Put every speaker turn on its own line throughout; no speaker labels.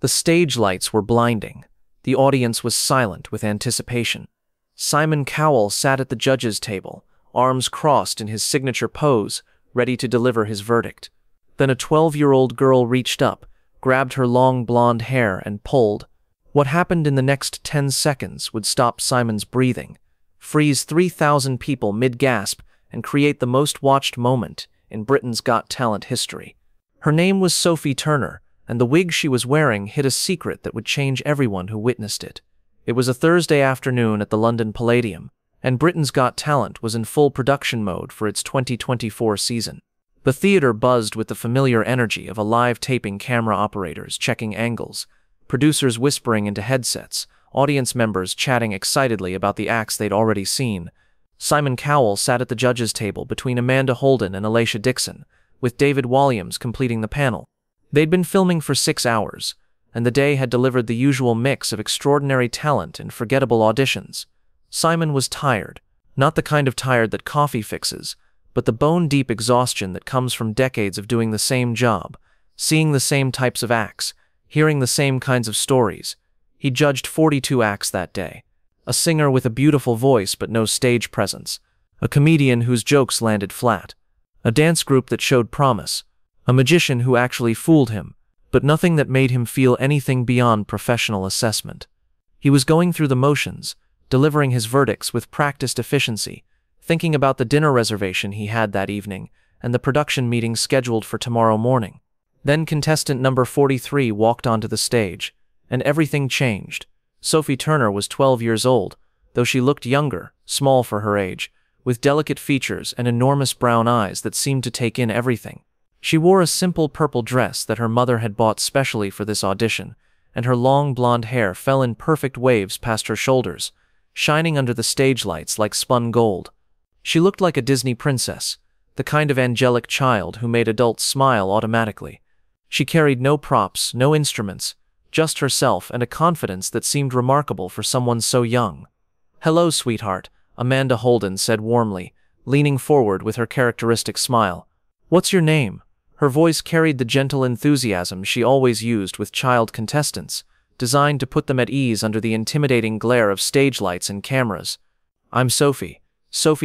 The stage lights were blinding. The audience was silent with anticipation. Simon Cowell sat at the judges' table, arms crossed in his signature pose, ready to deliver his verdict. Then a 12-year-old girl reached up, grabbed her long blonde hair and pulled. What happened in the next 10 seconds would stop Simon's breathing, freeze 3,000 people mid-gasp, and create the most watched moment in Britain's Got Talent history. Her name was Sophie Turner, and the wig she was wearing hid a secret that would change everyone who witnessed it. It was a Thursday afternoon at the London Palladium, and Britain's Got Talent was in full production mode for its 2024 season. The theater buzzed with the familiar energy of a live taping, camera operators checking angles, producers whispering into headsets, audience members chatting excitedly about the acts they'd already seen. Simon Cowell sat at the judges' table between Amanda Holden and Alopecia Dixon, with David Walliams completing the panel. They'd been filming for 6 hours, and the day had delivered the usual mix of extraordinary talent and forgettable auditions. Simon was tired, not the kind of tired that coffee fixes, but the bone-deep exhaustion that comes from decades of doing the same job, seeing the same types of acts, hearing the same kinds of stories. He judged 42 acts that day. A singer with a beautiful voice but no stage presence. A comedian whose jokes landed flat. A dance group that showed promise. A magician who actually fooled him, but nothing that made him feel anything beyond professional assessment. He was going through the motions, delivering his verdicts with practiced efficiency, thinking about the dinner reservation he had that evening and the production meeting scheduled for tomorrow morning. Then contestant number 43 walked onto the stage, and everything changed. Sophie Turner was 12 years old, though she looked younger, small for her age, with delicate features and enormous brown eyes that seemed to take in everything. She wore a simple purple dress that her mother had bought specially for this audition, and her long blonde hair fell in perfect waves past her shoulders, shining under the stage lights like spun gold. She looked like a Disney princess, the kind of angelic child who made adults smile automatically. She carried no props, no instruments, just herself and a confidence that seemed remarkable for someone so young. "Hello, sweetheart," Amanda Holden said warmly, leaning forward with her characteristic smile. "What's your name?" Her voice carried the gentle enthusiasm she always used with child contestants, designed to put them at ease under the intimidating glare of stage lights and cameras. "I'm Sophie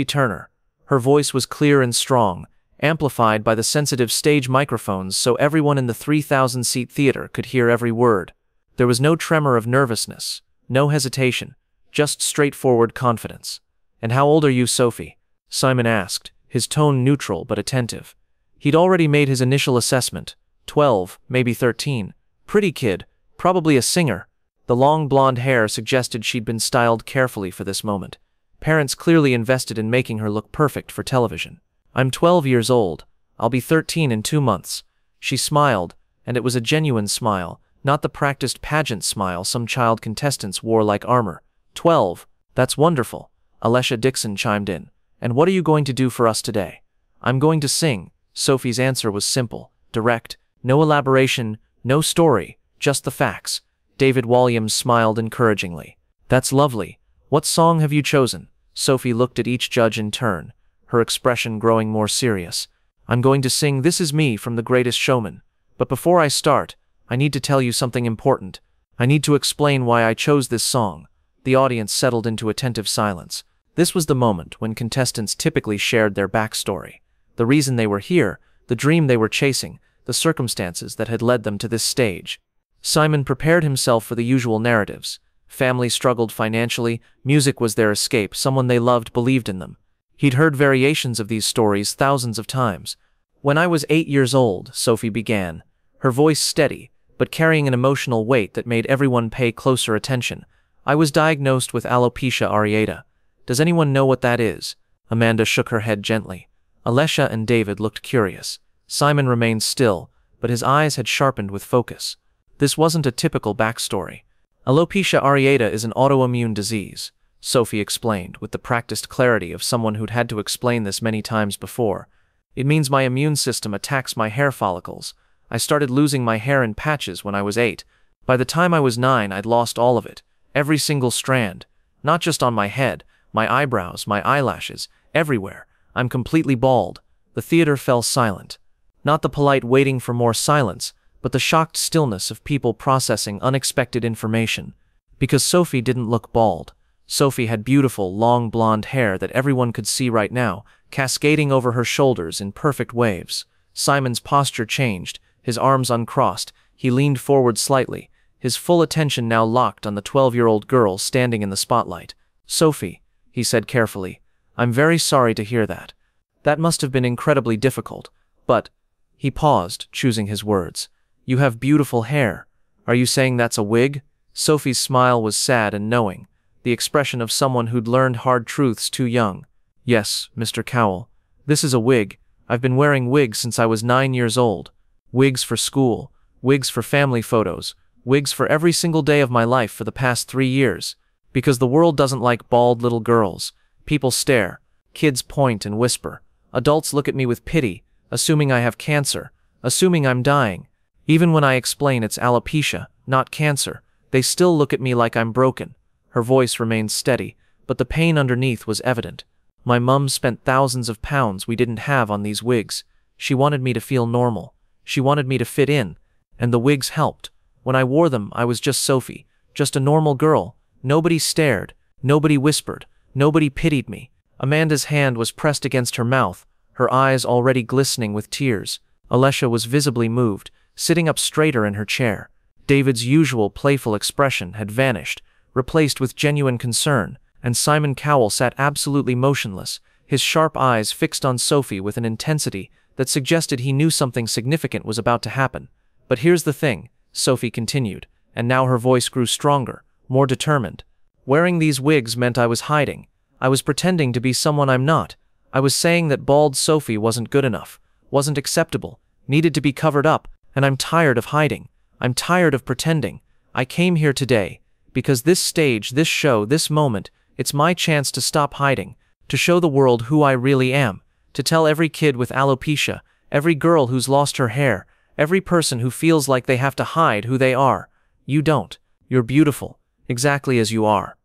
Turner." Her voice was clear and strong, amplified by the sensitive stage microphones so everyone in the 3,000-seat theater could hear every word. There was no tremor of nervousness, no hesitation, just straightforward confidence. "And how old are you, Sophie?" Simon asked, his tone neutral but attentive. He'd already made his initial assessment. 12, maybe 13. Pretty kid, probably a singer. The long blonde hair suggested she'd been styled carefully for this moment. Parents clearly invested in making her look perfect for television. "I'm 12 years old. I'll be 13 in 2 months. She smiled, and it was a genuine smile, not the practiced pageant smile some child contestants wore like armor. 12, that's wonderful," Alopecia Dixon chimed in. "And what are you going to do for us today?" "I'm going to sing." Sophie's answer was simple, direct, no elaboration, no story, just the facts. David Walliams smiled encouragingly. "That's lovely. What song have you chosen?" Sophie looked at each judge in turn, her expression growing more serious. "I'm going to sing This Is Me from The Greatest Showman. But before I start, I need to tell you something important. I need to explain why I chose this song." The audience settled into attentive silence. This was the moment when contestants typically shared their backstory. The reason they were here, the dream they were chasing, the circumstances that had led them to this stage. Simon prepared himself for the usual narratives. Family struggled financially, music was their escape, someone they loved believed in them. He'd heard variations of these stories thousands of times. "When I was 8 years old," Sophie began, her voice steady, but carrying an emotional weight that made everyone pay closer attention, "I was diagnosed with alopecia areata. Does anyone know what that is?" Amanda shook her head gently. Alopecia and David looked curious. Simon remained still, but his eyes had sharpened with focus. This wasn't a typical backstory. "Alopecia areata is an autoimmune disease," Sophie explained with the practiced clarity of someone who'd had to explain this many times before. "It means my immune system attacks my hair follicles. I started losing my hair in patches when I was 8. By the time I was 9, I'd lost all of it, every single strand. Not just on my head, my eyebrows, my eyelashes, everywhere. I'm completely bald." The theater fell silent. Not the polite waiting for more silence, but the shocked stillness of people processing unexpected information. Because Sophie didn't look bald. Sophie had beautiful, long blonde hair that everyone could see right now, cascading over her shoulders in perfect waves. Simon's posture changed, his arms uncrossed, he leaned forward slightly, his full attention now locked on the 12-year-old girl standing in the spotlight. "Sophie," he said carefully, "I'm very sorry to hear that. That must have been incredibly difficult, but—" He paused, choosing his words. "You have beautiful hair. Are you saying that's a wig?" Sophie's smile was sad and knowing, the expression of someone who'd learned hard truths too young. "Yes, Mr. Cowell. This is a wig. I've been wearing wigs since I was 9 years old. Wigs for school, wigs for family photos, wigs for every single day of my life for the past 3 years. Because the world doesn't like bald little girls. People stare. Kids point and whisper. Adults look at me with pity, assuming I have cancer, assuming I'm dying. Even when I explain it's alopecia, not cancer, they still look at me like I'm broken." Her voice remained steady, but the pain underneath was evident. "My mum spent thousands of pounds we didn't have on these wigs. She wanted me to feel normal. She wanted me to fit in. And the wigs helped. When I wore them, I was just Sophie, just a normal girl. Nobody stared. Nobody whispered. Nobody pitied me." Amanda's hand was pressed against her mouth, her eyes already glistening with tears. Alessia was visibly moved, sitting up straighter in her chair. David's usual playful expression had vanished, replaced with genuine concern, and Simon Cowell sat absolutely motionless, his sharp eyes fixed on Sophie with an intensity that suggested he knew something significant was about to happen. "But here's the thing," Sophie continued, and now her voice grew stronger, more determined. "Wearing these wigs meant I was hiding. I was pretending to be someone I'm not. I was saying that bald Sophie wasn't good enough, wasn't acceptable, needed to be covered up, and I'm tired of hiding. I'm tired of pretending. I came here today, because this stage, this show, this moment, it's my chance to stop hiding, to show the world who I really am, to tell every kid with alopecia, every girl who's lost her hair, every person who feels like they have to hide who they are. You don't. You're beautiful, exactly as you are."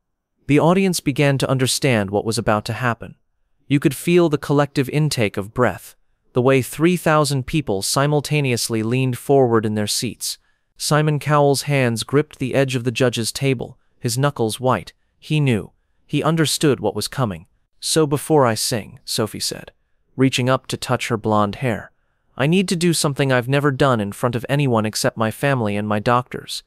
The audience began to understand what was about to happen. You could feel the collective intake of breath, the way 3,000 people simultaneously leaned forward in their seats. Simon Cowell's hands gripped the edge of the judge's table, his knuckles white. He knew. He understood what was coming. "So before I sing," Sophie said, reaching up to touch her blonde hair, "I need to do something I've never done in front of anyone except my family and my doctors.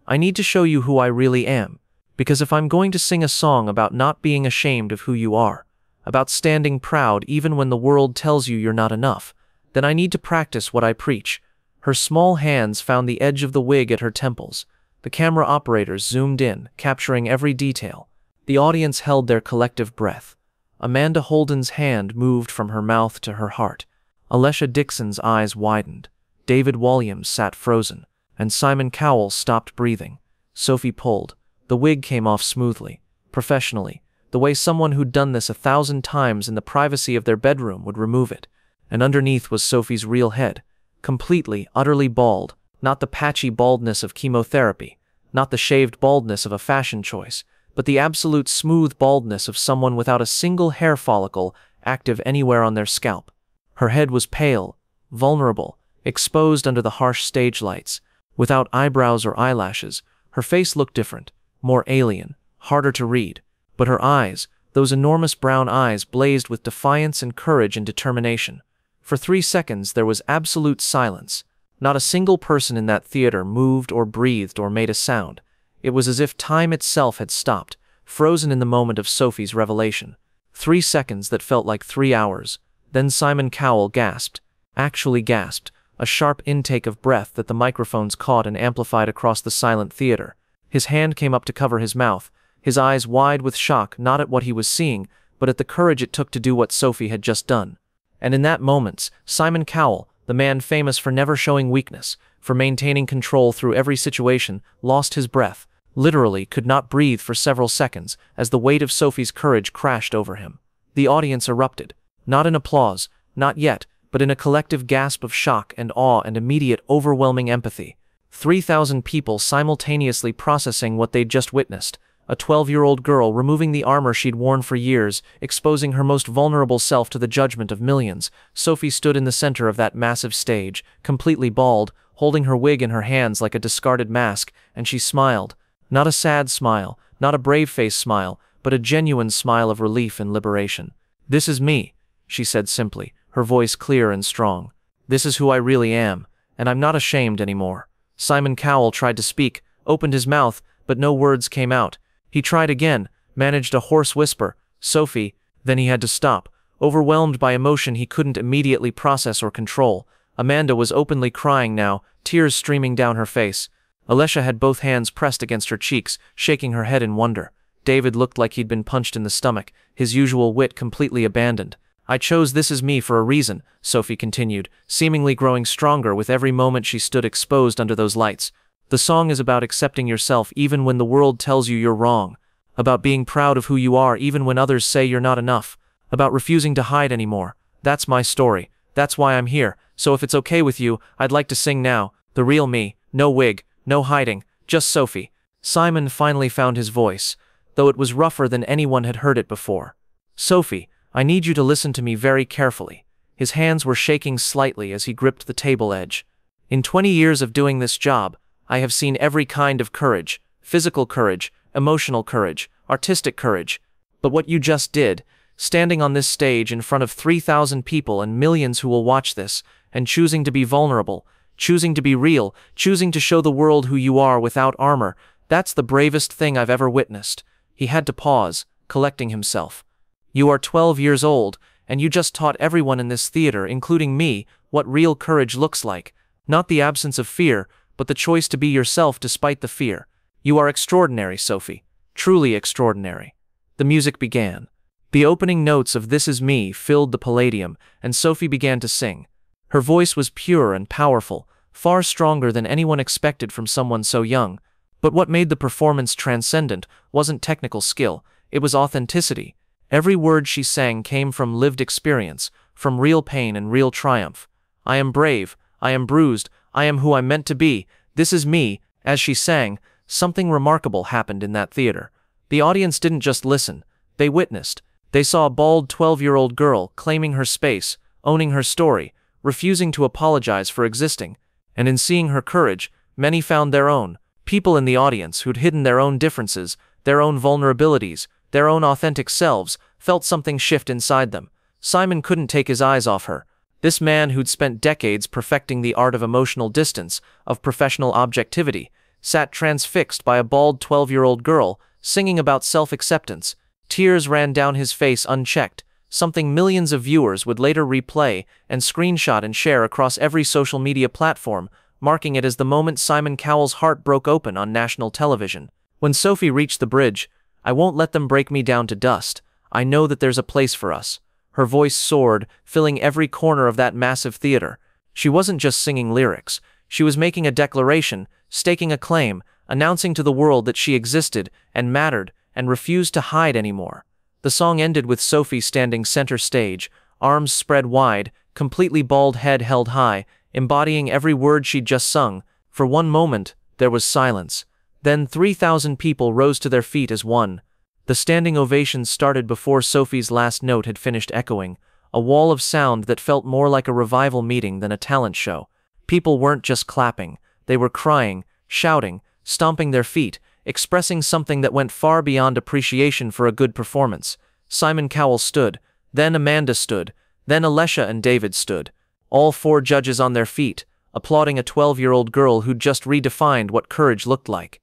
I need to show you who I really am, because if I'm going to sing a song about not being ashamed of who you are, about standing proud even when the world tells you you're not enough, then I need to practice what I preach." Her small hands found the edge of the wig at her temples. The camera operators zoomed in, capturing every detail. The audience held their collective breath. Amanda Holden's hand moved from her mouth to her heart. Alessia Dixon's eyes widened. David Walliams sat frozen, and Simon Cowell stopped breathing. Sophie pulled. The wig came off smoothly, professionally, the way someone who'd done this 1,000 times in the privacy of their bedroom would remove it. And underneath was Sophie's real head. Completely, utterly bald, not the patchy baldness of chemotherapy, not the shaved baldness of a fashion choice, but the absolute smooth baldness of someone without a single hair follicle active anywhere on their scalp. Her head was pale, vulnerable, exposed under the harsh stage lights. Without eyebrows or eyelashes, her face looked different, more alien, harder to read. But her eyes, those enormous brown eyes, blazed with defiance and courage and determination. For 3 seconds there was absolute silence. Not a single person in that theater moved or breathed or made a sound. It was as if time itself had stopped, frozen in the moment of Sophie's revelation. 3 seconds that felt like 3 hours. Then Simon Cowell gasped, actually gasped, a sharp intake of breath that the microphones caught and amplified across the silent theater. His hand came up to cover his mouth, his eyes wide with shock, not at what he was seeing, but at the courage it took to do what Sophie had just done. And in that moment, Simon Cowell, the man famous for never showing weakness, for maintaining control through every situation, lost his breath, literally could not breathe for several seconds as the weight of Sophie's courage crashed over him. The audience erupted, not in applause, not yet, but in a collective gasp of shock and awe and immediate overwhelming empathy. 3,000 people simultaneously processing what they'd just witnessed. A 12-year-old girl removing the armor she'd worn for years, exposing her most vulnerable self to the judgment of millions. Sophie stood in the center of that massive stage, completely bald, holding her wig in her hands like a discarded mask, and she smiled. Not a sad smile, not a brave-faced smile, but a genuine smile of relief and liberation. "This is me," she said simply, her voice clear and strong. "This is who I really am, and I'm not ashamed anymore." Simon Cowell tried to speak, opened his mouth, but no words came out. He tried again, managed a hoarse whisper, "Sophie," then he had to stop, overwhelmed by emotion he couldn't immediately process or control. Amanda was openly crying now, tears streaming down her face. Alopecia had both hands pressed against her cheeks, shaking her head in wonder. David looked like he'd been punched in the stomach, his usual wit completely abandoned. "I chose This Is Me for a reason," Sophie continued, seemingly growing stronger with every moment she stood exposed under those lights. "The song is about accepting yourself even when the world tells you you're wrong. About being proud of who you are even when others say you're not enough. About refusing to hide anymore. That's my story. That's why I'm here. So if it's okay with you, I'd like to sing now. The real me. No wig. No hiding. Just Sophie." Simon finally found his voice, though it was rougher than anyone had heard it before. "Sophie, I need you to listen to me very carefully." His hands were shaking slightly as he gripped the table edge. "In 20 years of doing this job, I have seen every kind of courage. Physical courage, emotional courage, artistic courage. But what you just did, standing on this stage in front of 3,000 people and millions who will watch this, and choosing to be vulnerable, choosing to be real, choosing to show the world who you are without armor, that's the bravest thing I've ever witnessed." He had to pause, collecting himself. "You are 12 years old, and you just taught everyone in this theater, including me, what real courage looks like. Not the absence of fear, but the choice to be yourself despite the fear. You are extraordinary, Sophie. Truly extraordinary." The music began. The opening notes of This Is Me filled the Palladium, and Sophie began to sing. Her voice was pure and powerful, far stronger than anyone expected from someone so young. But what made the performance transcendent wasn't technical skill, it was authenticity. Every word she sang came from lived experience, from real pain and real triumph. "I am brave, I am bruised, I am who I'm meant to be, this is me." As she sang, something remarkable happened in that theater. The audience didn't just listen, they witnessed. They saw a bald 12-year-old girl claiming her space, owning her story, refusing to apologize for existing. And in seeing her courage, many found their own. People in the audience who'd hidden their own differences, their own vulnerabilities, their own authentic selves, felt something shift inside them. Simon couldn't take his eyes off her. This man who'd spent decades perfecting the art of emotional distance, of professional objectivity, sat transfixed by a bald 12-year-old girl, singing about self-acceptance. Tears ran down his face unchecked, something millions of viewers would later replay and screenshot and share across every social media platform, marking it as the moment Simon Cowell's heart broke open on national television. When Sophie reached the bridge, "I won't let them break me down to dust. I know that there's a place for us." Her voice soared, filling every corner of that massive theater. She wasn't just singing lyrics. She was making a declaration, staking a claim, announcing to the world that she existed and mattered and refused to hide anymore. The song ended with Sophie standing center stage, arms spread wide, completely bald head held high, embodying every word she'd just sung. For one moment, there was silence. Then 3,000 people rose to their feet as one. The standing ovation started before Sophie's last note had finished echoing, a wall of sound that felt more like a revival meeting than a talent show. People weren't just clapping, they were crying, shouting, stomping their feet, expressing something that went far beyond appreciation for a good performance. Simon Cowell stood, then Amanda stood, then Alopecia and David stood, all 4 judges on their feet, applauding a 12-year-old girl who'd just redefined what courage looked like.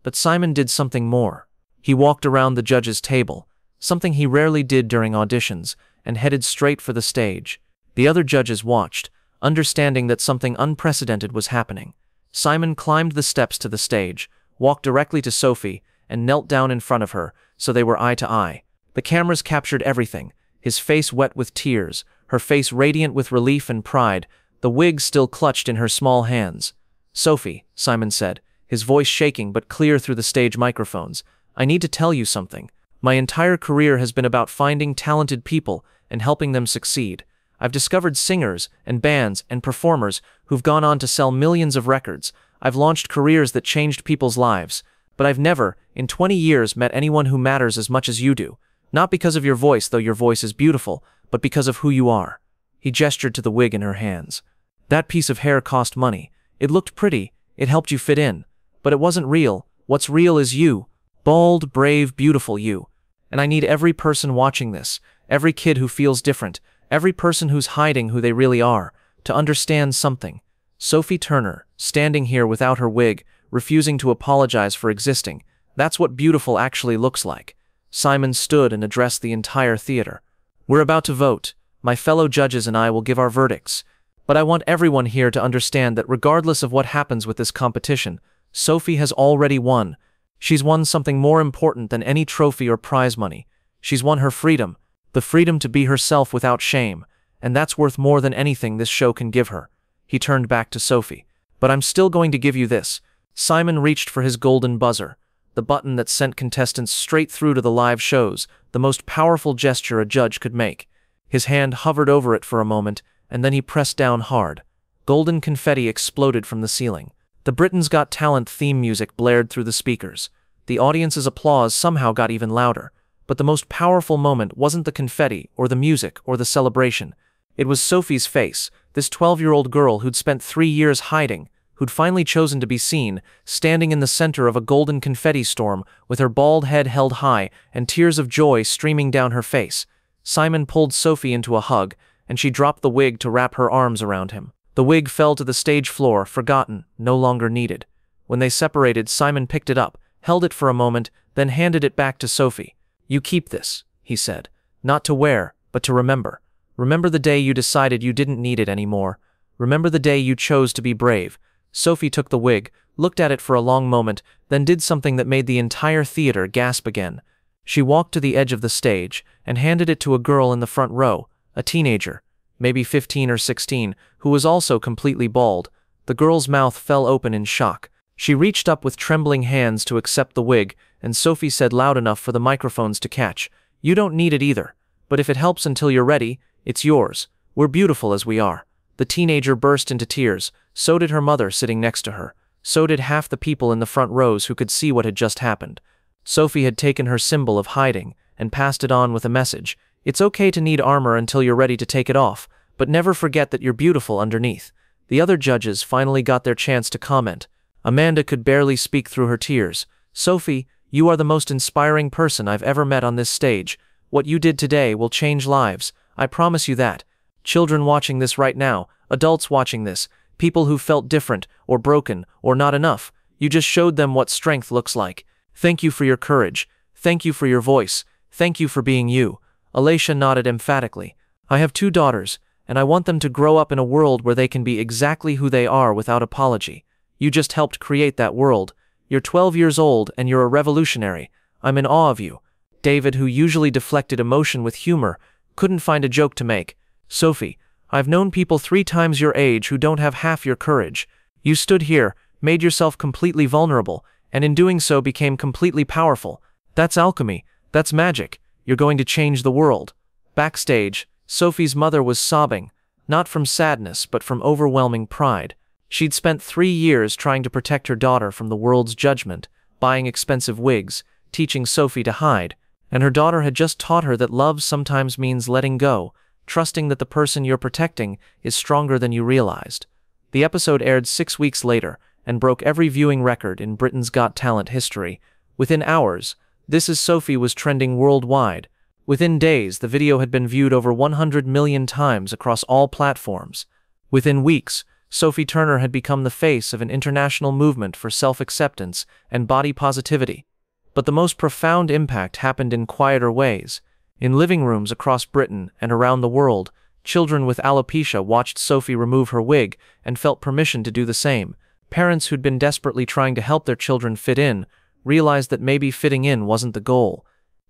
But Simon did something more. He walked around the judges' table, something he rarely did during auditions, and headed straight for the stage. The other judges watched, understanding that something unprecedented was happening. Simon climbed the steps to the stage, walked directly to Sophie, and knelt down in front of her, so they were eye to eye. The cameras captured everything, his face wet with tears, her face radiant with relief and pride, the wig still clutched in her small hands. "Sophie," Simon said, his voice shaking but clear through the stage microphones, "I need to tell you something. My entire career has been about finding talented people and helping them succeed. I've discovered singers and bands and performers who've gone on to sell millions of records. I've launched careers that changed people's lives. But I've never, in 20 years, met anyone who matters as much as you do. Not because of your voice, though your voice is beautiful, but because of who you are." He gestured to the wig in her hands. "That piece of hair cost money. It looked pretty, it helped you fit in. But it wasn't real. What's real is you. Bold, brave, beautiful you. And I need every person watching this, every kid who feels different, every person who's hiding who they really are, to understand something. Sophie Turner, standing here without her wig, refusing to apologize for existing. That's what beautiful actually looks like. Simon stood and addressed the entire theater. We're about to vote. My fellow judges and I will give our verdicts. But I want everyone here to understand that regardless of what happens with this competition, Sophie has already won. She's won something more important than any trophy or prize money. She's won her freedom, the freedom to be herself without shame, and that's worth more than anything this show can give her. He turned back to Sophie. But I'm still going to give you this. Simon reached for his golden buzzer, the button that sent contestants straight through to the live shows, the most powerful gesture a judge could make. His hand hovered over it for a moment, and then he pressed down hard. Golden confetti exploded from the ceiling. The Britain's Got Talent theme music blared through the speakers. The audience's applause somehow got even louder. But the most powerful moment wasn't the confetti, or the music, or the celebration. It was Sophie's face, this 12-year-old girl who'd spent 3 years hiding, who'd finally chosen to be seen, standing in the center of a golden confetti storm, with her bald head held high and tears of joy streaming down her face. Simon pulled Sophie into a hug, and she dropped the wig to wrap her arms around him. The wig fell to the stage floor, forgotten, no longer needed. When they separated, Simon picked it up, held it for a moment, then handed it back to Sophie. You keep this, he said. Not to wear, but to remember. Remember the day you decided you didn't need it anymore. Remember the day you chose to be brave. Sophie took the wig, looked at it for a long moment, then did something that made the entire theater gasp again. She walked to the edge of the stage and handed it to a girl in the front row, a teenager, maybe 15 or 16, who was also completely bald. The girl's mouth fell open in shock. She reached up with trembling hands to accept the wig, and Sophie said loud enough for the microphones to catch, "You don't need it either. But if it helps until you're ready, it's yours. We're beautiful as we are." The teenager burst into tears. So did her mother sitting next to her. So did half the people in the front rows who could see what had just happened. Sophie had taken her symbol of hiding and passed it on with a message. It's okay to need armor until you're ready to take it off, but never forget that you're beautiful underneath. The other judges finally got their chance to comment. Amanda could barely speak through her tears. Sophie, you are the most inspiring person I've ever met on this stage. What you did today will change lives. I promise you that. Children watching this right now, adults watching this, people who felt different, or broken, or not enough, you just showed them what strength looks like. Thank you for your courage. Thank you for your voice. Thank you for being you. Alicia nodded emphatically. I have 2 daughters, and I want them to grow up in a world where they can be exactly who they are without apology. You just helped create that world. You're 12 years old, and you're a revolutionary. I'm in awe of you. David, who usually deflected emotion with humor, couldn't find a joke to make. Sophie, I've known people 3 times your age who don't have half your courage. You stood here, made yourself completely vulnerable, and in doing so became completely powerful. That's alchemy. That's magic. You're going to change the world. Backstage, Sophie's mother was sobbing, not from sadness but from overwhelming pride. She'd spent 3 years trying to protect her daughter from the world's judgment, buying expensive wigs, teaching Sophie to hide, and her daughter had just taught her that love sometimes means letting go, trusting that the person you're protecting is stronger than you realized. The episode aired 6 weeks later and broke every viewing record in Britain's Got Talent history. Within hours, This Is Sophie was trending worldwide. Within days, the video had been viewed over 100 million times across all platforms. Within weeks, Sophie Turner had become the face of an international movement for self-acceptance and body positivity. But the most profound impact happened in quieter ways. In living rooms across Britain and around the world, children with alopecia watched Sophie remove her wig and felt permission to do the same. Parents who'd been desperately trying to help their children fit in realized that maybe fitting in wasn't the goal.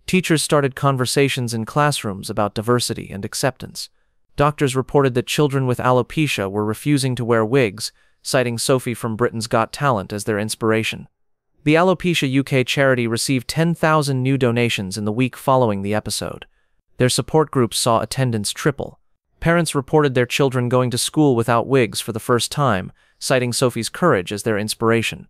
Teachers started conversations in classrooms about diversity and acceptance. Doctors reported that children with alopecia were refusing to wear wigs, citing Sophie from Britain's Got Talent as their inspiration. The Alopecia UK charity received 10,000 new donations in the week following the episode. Their support groups saw attendance triple. Parents reported their children going to school without wigs for the first time, citing Sophie's courage as their inspiration.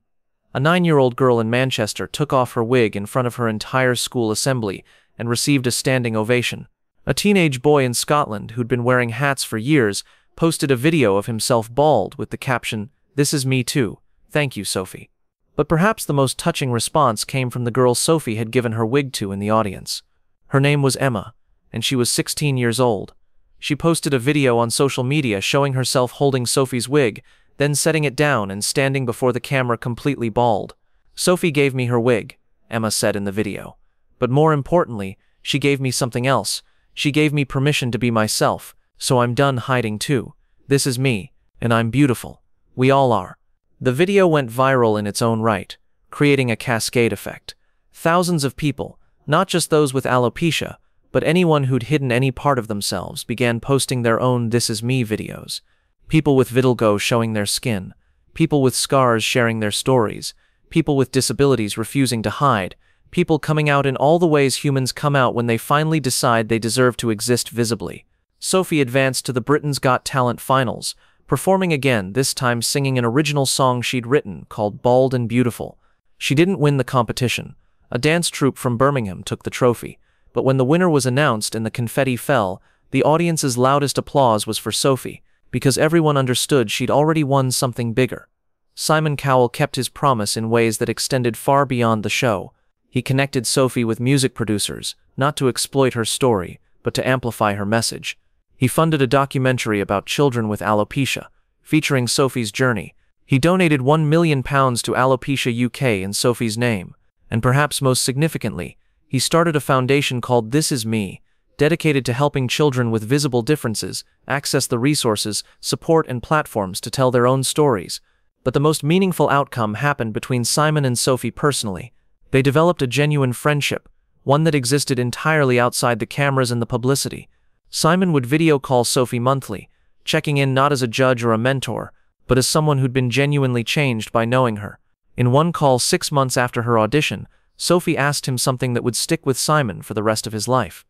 A 9-year-old girl in Manchester took off her wig in front of her entire school assembly and received a standing ovation. A teenage boy in Scotland who'd been wearing hats for years posted a video of himself bald with the caption, This is me too. Thank you, Sophie. But perhaps the most touching response came from the girl Sophie had given her wig to in the audience. Her name was Emma, and she was 16 years old. She posted a video on social media showing herself holding Sophie's wig, then setting it down and standing before the camera completely bald. "Sophie gave me her wig," Emma said in the video. "But more importantly, she gave me something else. She gave me permission to be myself, so I'm done hiding too. This is me, and I'm beautiful. We all are." The video went viral in its own right, creating a cascade effect. Thousands of people, not just those with alopecia, but anyone who'd hidden any part of themselves, began posting their own "This Is Me" videos. People with vitiligo showing their skin, people with scars sharing their stories, people with disabilities refusing to hide, people coming out in all the ways humans come out when they finally decide they deserve to exist visibly. Sophie advanced to the Britain's Got Talent finals, performing again, this time singing an original song she'd written called Bald and Beautiful. She didn't win the competition. A dance troupe from Birmingham took the trophy, but when the winner was announced and the confetti fell, the audience's loudest applause was for Sophie, because everyone understood she'd already won something bigger. Simon Cowell kept his promise in ways that extended far beyond the show. He connected Sophie with music producers, not to exploit her story, but to amplify her message. He funded a documentary about children with alopecia, featuring Sophie's journey. He donated £1 million to Alopecia UK in Sophie's name, and perhaps most significantly, he started a foundation called This Is Me, dedicated to helping children with visible differences access the resources, support, and platforms to tell their own stories. But the most meaningful outcome happened between Simon and Sophie personally. They developed a genuine friendship, one that existed entirely outside the cameras and the publicity. Simon would video call Sophie monthly, checking in not as a judge or a mentor, but as someone who'd been genuinely changed by knowing her. In one call 6 months after her audition, Sophie asked him something that would stick with Simon for the rest of his life.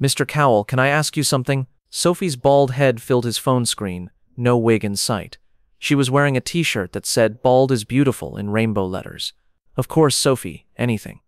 "Mr. Cowell, can I ask you something?" Sophie's bald head filled his phone screen, no wig in sight. She was wearing a t-shirt that said "Bald is beautiful" in rainbow letters. "Of course, Sophie, anything."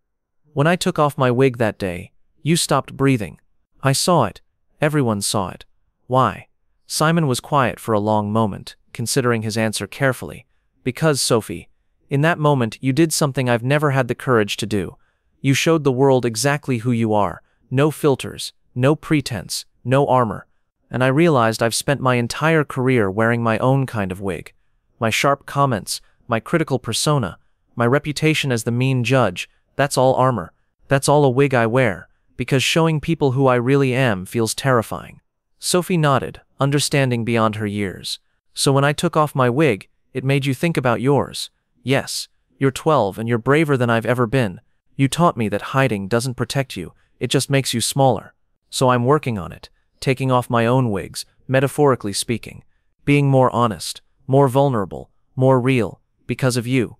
"When I took off my wig that day, you stopped breathing. I saw it. Everyone saw it. Why?" Simon was quiet for a long moment, considering his answer carefully. "Because, Sophie, in that moment you did something I've never had the courage to do. You showed the world exactly who you are. No filters, no pretense, no armor. And I realized I've spent my entire career wearing my own kind of wig. My sharp comments, my critical persona, my reputation as the mean judge, that's all armor. That's all a wig I wear, because showing people who I really am feels terrifying." Sophie nodded, understanding beyond her years. "So when I took off my wig, it made you think about yours. Yes, you're 12 and you're braver than I've ever been. You taught me that hiding doesn't protect you, it just makes you smaller. So I'm working on it, taking off my own wigs, metaphorically speaking, being more honest, more vulnerable, more real, because of you."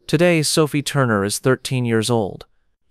Today, Sophie Turner is 13 years old.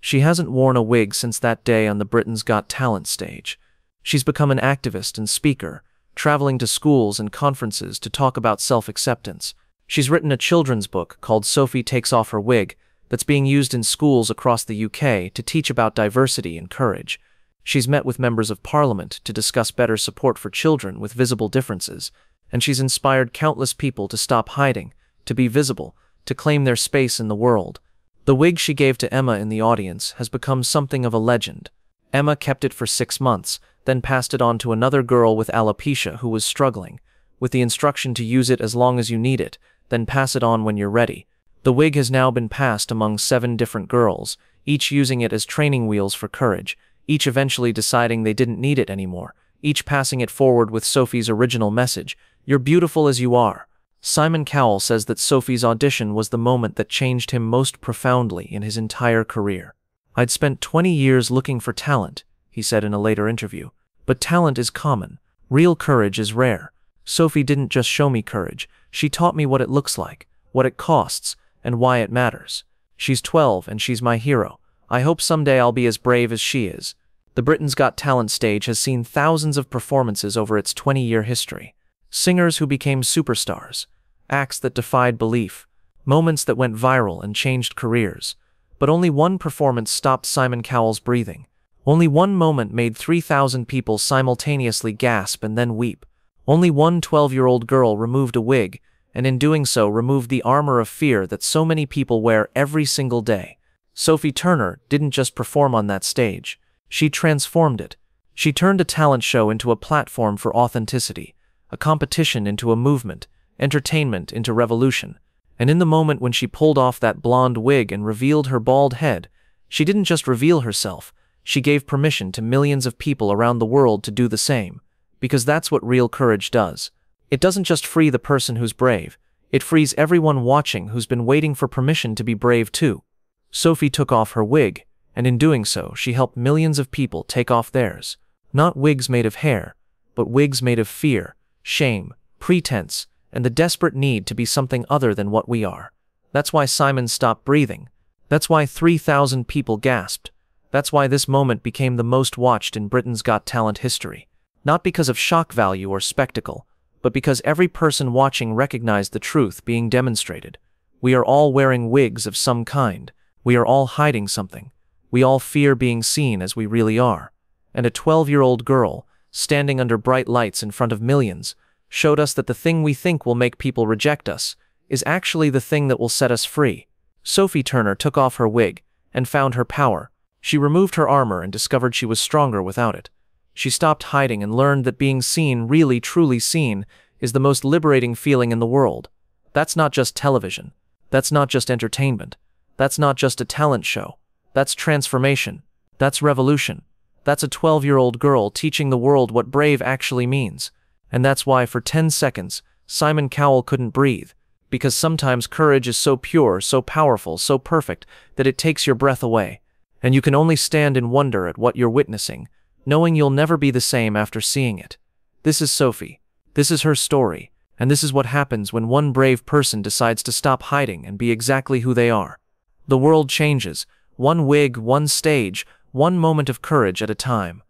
She hasn't worn a wig since that day on the Britain's Got Talent stage. She's become an activist and speaker, traveling to schools and conferences to talk about self-acceptance. She's written a children's book called Sophie Takes Off Her Wig that's being used in schools across the UK to teach about diversity and courage. She's met with members of Parliament to discuss better support for children with visible differences, and she's inspired countless people to stop hiding, to be visible, to claim their space in the world. The wig she gave to Emma in the audience has become something of a legend. Emma kept it for 6 months, then passed it on to another girl with alopecia who was struggling, with the instruction to use it as long as you need it, then pass it on when you're ready. The wig has now been passed among 7 different girls, each using it as training wheels for courage, each eventually deciding they didn't need it anymore, each passing it forward with Sophie's original message, "You're beautiful as you are." Simon Cowell says that Sophie's audition was the moment that changed him most profoundly in his entire career. "I'd spent 20 years looking for talent," he said in a later interview. "But talent is common. Real courage is rare. Sophie didn't just show me courage, she taught me what it looks like, what it costs, and why it matters. She's 12 and she's my hero. I hope someday I'll be as brave as she is." The Britain's Got Talent stage has seen thousands of performances over its 20-year history. Singers who became superstars, acts that defied belief, moments that went viral and changed careers. But only one performance stopped Simon Cowell's breathing. Only one moment made 3,000 people simultaneously gasp and then weep. Only one 12-year-old girl removed a wig, and in doing so removed the armor of fear that so many people wear every single day. Sophie Turner didn't just perform on that stage, she transformed it. She turned a talent show into a platform for authenticity, a competition into a movement, entertainment into revolution. And in the moment when she pulled off that blonde wig and revealed her bald head, she didn't just reveal herself, she gave permission to millions of people around the world to do the same. Because that's what real courage does. It doesn't just free the person who's brave, it frees everyone watching who's been waiting for permission to be brave too. Sophie took off her wig, and in doing so, she helped millions of people take off theirs. Not wigs made of hair, but wigs made of fear, shame, pretense, and the desperate need to be something other than what we are. That's why Simon stopped breathing. That's why 3,000 people gasped. That's why this moment became the most watched in Britain's Got Talent history. Not because of shock value or spectacle, but because every person watching recognized the truth being demonstrated. We are all wearing wigs of some kind. We are all hiding something. We all fear being seen as we really are. And a 12-year-old girl, standing under bright lights in front of millions, showed us that the thing we think will make people reject us is actually the thing that will set us free. Sophie Turner took off her wig and found her power. She removed her armor and discovered she was stronger without it. She stopped hiding and learned that being seen, really truly seen, is the most liberating feeling in the world. That's not just television. That's not just entertainment. That's not just a talent show. That's transformation. That's revolution. That's a 12-year-old girl teaching the world what brave actually means. And that's why for 10 seconds, Simon Cowell couldn't breathe. Because sometimes courage is so pure, so powerful, so perfect, that it takes your breath away. And you can only stand in wonder at what you're witnessing, knowing you'll never be the same after seeing it. This is Sophie. This is her story. And this is what happens when one brave person decides to stop hiding and be exactly who they are. The world changes. One wig, one stage, one moment of courage at a time.